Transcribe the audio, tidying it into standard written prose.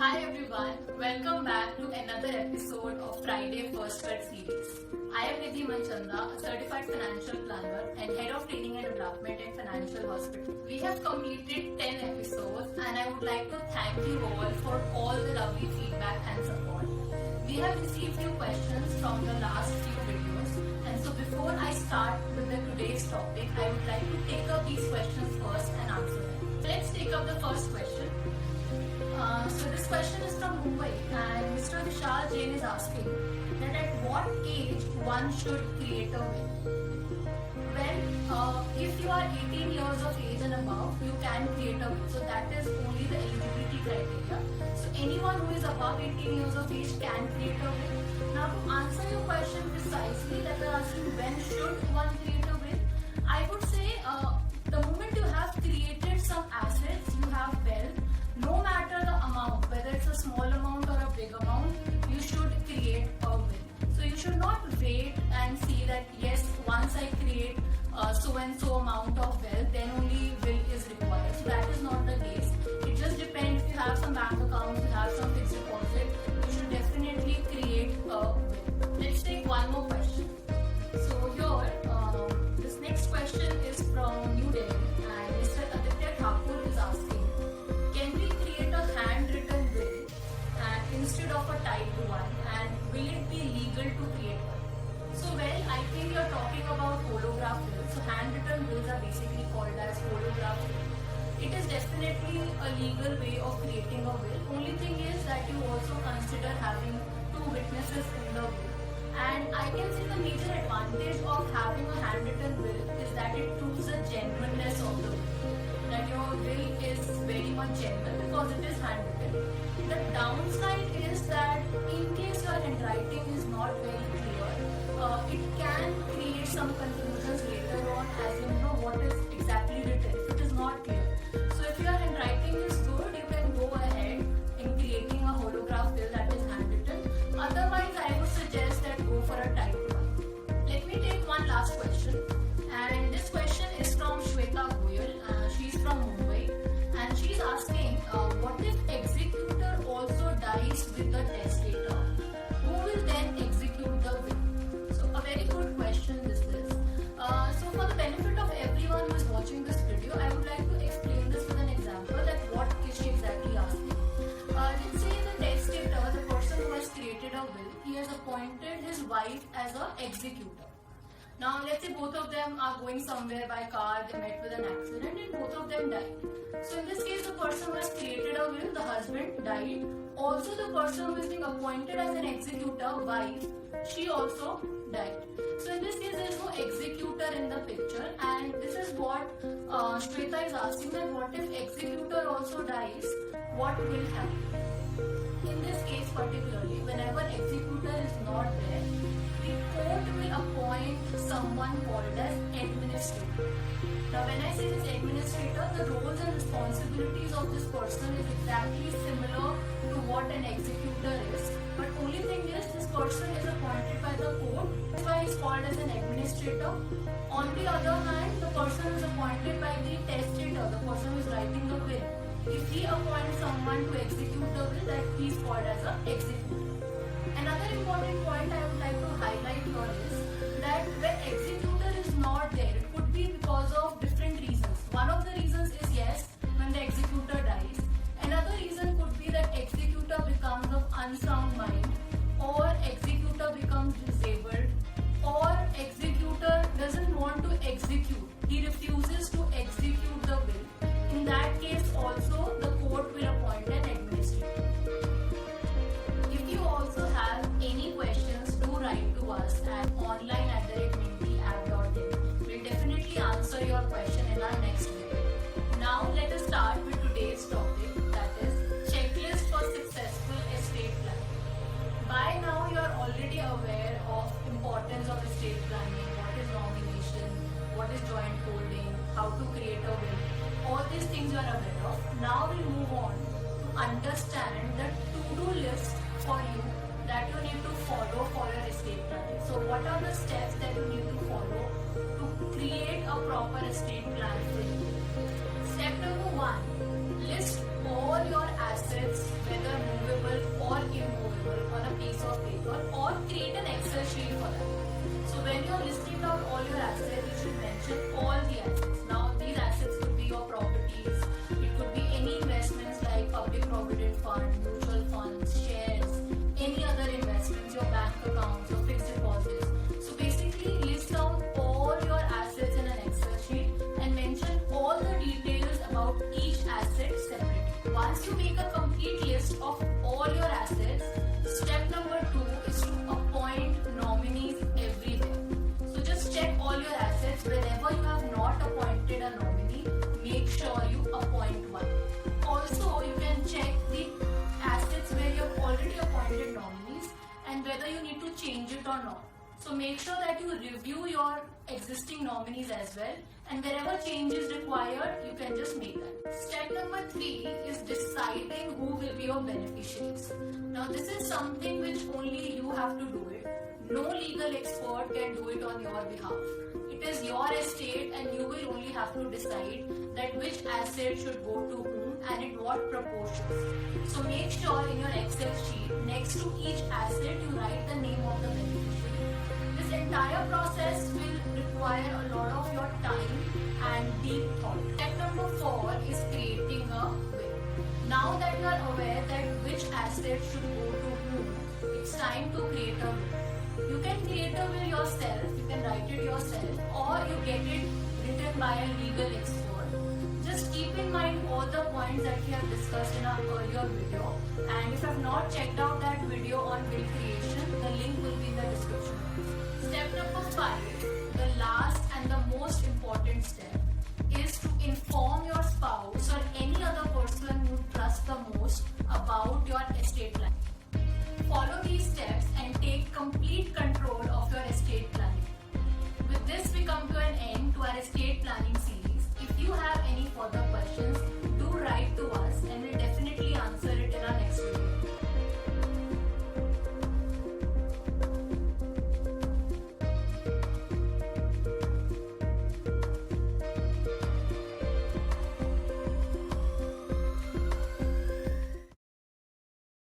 Hi everyone, welcome back to another episode of Friday First Cut series. I am Nidhi Manchanda, a certified financial planner and head of training and development in Financial Hospital. We have completed 10 episodes and I would like to thank you all for all the lovely feedback and support. We have received few questions from the last few videos, and so before I start with today's topic, I would like to take up these questions first and answer them. Let's take up the first question. So this question is from Mumbai, and Mr. Vishal Jain is asking that at what age one should create a will? Well, if you are 18 years of age and above, you can create a will. So that is only the eligibility criteria. So anyone who is above 18 years of age can create a will. Now to answer your question precisely, that you are asking when should one create a will, I would say the moment you have created some assets, you have wealth, no matter the amount, whether it's a small amount or a big amount, you should create a will. So you should not wait and see that yes, once I create so and so amount of wealth, then only will is required. So that is not the case. It just depends. If you have some bank accounts, you have some fixed deposit, you should definitely create a will. Let's take one more question. So here, this next question is from New Delhi, and Mr. Aditya Thakur is asking, can we create a handwritten will instead of a typed one, and will it be legal to create one? So well, I think you're talking about holograph wills. So handwritten wills are basically called as holograph will. It is definitely a legal way of creating a will. Only thing is that you also consider having two witnesses in the will. And I can see the major advantage of having a handwritten will is that it proves the genuineness of the will. That your will is very much genuine because it is handwritten. The downside is that in case your handwriting is not very clear, it can create some confusions later on, as you know what is exactly written. It is not clear. So if your handwriting is good, you can go ahead in creating a holograph will that is handwritten. Otherwise, I would suggest that go for a typed one. Let me take one last question. And this question is from Shweta Goyal. She's from Mumbai, and she's asking, what if executor also dies with the testator? Who will then execute the will? So a very good question this is. So for the benefit of everyone who is watching this video, I would like to explain this with an example that what is she exactly asking. Let's say the testator, the person who has created a will, he has appointed his wife as an executor. Now let's say both of them are going somewhere by car, they met with an accident and both of them died. So in this case, the person who has created a will, the husband, died. Also the person who is being appointed as an executor, wife, she also died. So in this case, there is no executor in the picture, and this is what Shweta is asking, that what if executor also dies, what will happen? In this case particularly, whenever executor is not there, the court will appoint someone called as administrator. Now when I say this administrator, the roles and responsibilities of this person is exactly similar to what an executor is. But only thing is, this person is appointed by the court, that's why he's called as an administrator. On the other hand, the person is appointed by the testator, the person who is writing the will. If he appoints someone to execute the will, that he is called as an executor. Another important point I would like to highlight here is that when executor is not there, it could be because of different reasons. One of the reasons is yes, when the executor dies. Another reason could be that executor becomes of unsound mind, or executor becomes disabled, or executor doesn't want to execute. He refuses to execute the will. In that case also, the court will appoint an administrator. If you also have any questions, do write to us at online@mwapact.in. We'll definitely answer your question in our next video. Now let us start with today's topic, that is checklist for successful estate planning. By now you are already aware of importance of estate planning, what is nomination, what is joint holding, how to create a will. All these things you are aware of. Now we'll move on to understand the to-do list for you that you need to follow for your estate planning. So what are the steps that you need to follow to create a proper estate plan for you? Step number 1, list all your assets, whether known private fund, mutual funds, shares, any other investments, your bank accounts, your fixed deposits. So basically list down all your assets in an Excel sheet and mention all the details about each asset separately. Once you make a complete list of all your assets, step number 2 is to appoint nominees everywhere. So just check all your assets. Wherever you have not appointed a nominee, make sure you appoint one. Also, you can check the assets where you have already appointed nominees and whether you need to change it or not. So make sure that you review your existing nominees as well, and wherever change is required, you can just make that. Step number 3 is deciding who will be your beneficiaries. Now this is something which only you have to do it. No legal expert can do it on your behalf. It is your estate and you will only have to decide that which asset should go to whom and in what proportions. So make sure in your Excel sheet, next to each asset, you write the name of the beneficiary. This entire process will require a lot of your time and deep thought. Step number 4 is creating a will. Now that you are aware that which asset should go to whom, it's time to create a will. You can create a will yourself, you can write it yourself, or you get it written by a legal expert. Just keep in mind all the points that we have discussed in our earlier video, and if you have not checked out that video on will creation, the link will be in the description. Step number 5, the last and the most important step,